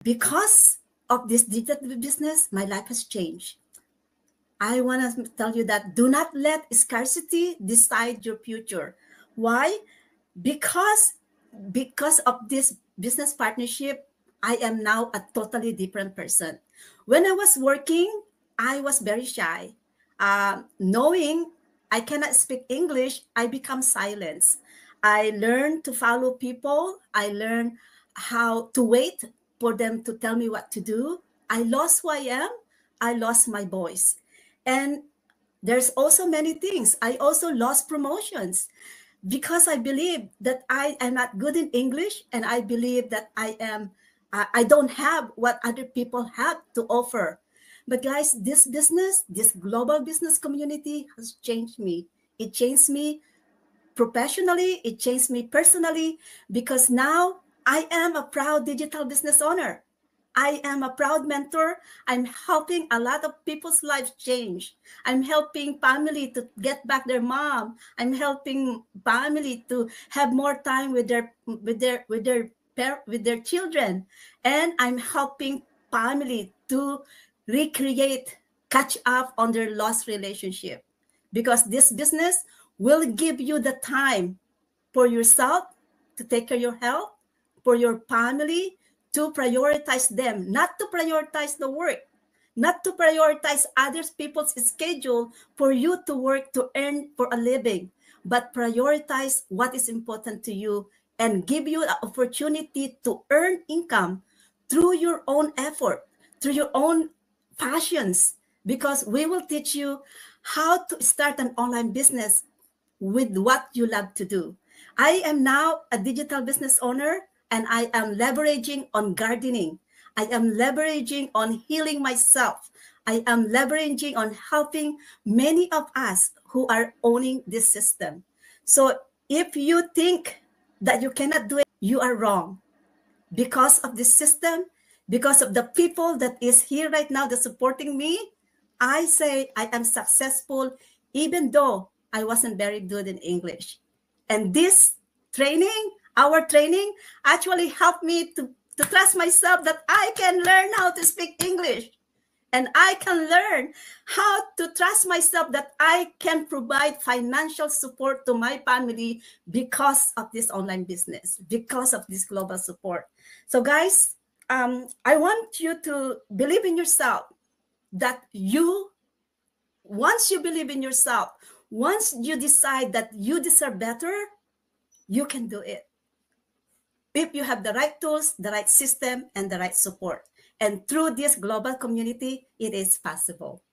because of this digital business, my life has changed. I want to tell you that do not let scarcity decide your future. Why? Because of this business partnership, I am now a totally different person. When I was working, I was very shy. Knowing I cannot speak English, I become silent. I learned to follow people. I learned how to wait for them to tell me what to do. I lost who I am. I lost my voice. And there's also many things. I also lost promotions because I believe that I am not good in English, and I believe that I don't have what other people have to offer. But guys, this business, this global business community has changed me. It changed me professionally, it changed me personally, because now I am a proud digital business owner. I am a proud mentor. I'm helping a lot of people's lives change. I'm helping family to get back their mom. I'm helping family to have more time with their children, and I'm helping family to recreate, catch up on their lost relationship, because this business will give you the time for yourself to take care of your health, for your family, to prioritize them, not to prioritize the work, not to prioritize other people's schedule for you to work to earn for a living, but prioritize what is important to you and give you the opportunity to earn income through your own effort, through your own passions, because we will teach you how to start an online business with what you love to do. I am now a digital business owner, and I am leveraging on gardening. I am leveraging on healing myself. I am leveraging on helping many of us who are owning this system. So if you think that you cannot do it, you are wrong. Because of this system, because of the people that is here right now that's supporting me, I say I am successful even though I wasn't very good in English. And this training, our training, actually helped me to trust myself that I can learn how to speak English. And I can learn how to trust myself that I can provide financial support to my family because of this online business, because of this global support. So guys, I want you to believe in yourself, that once you believe in yourself, once you decide that you deserve better, you can do it. If you have the right tools, the right system, and the right support. And through this global community, it is possible.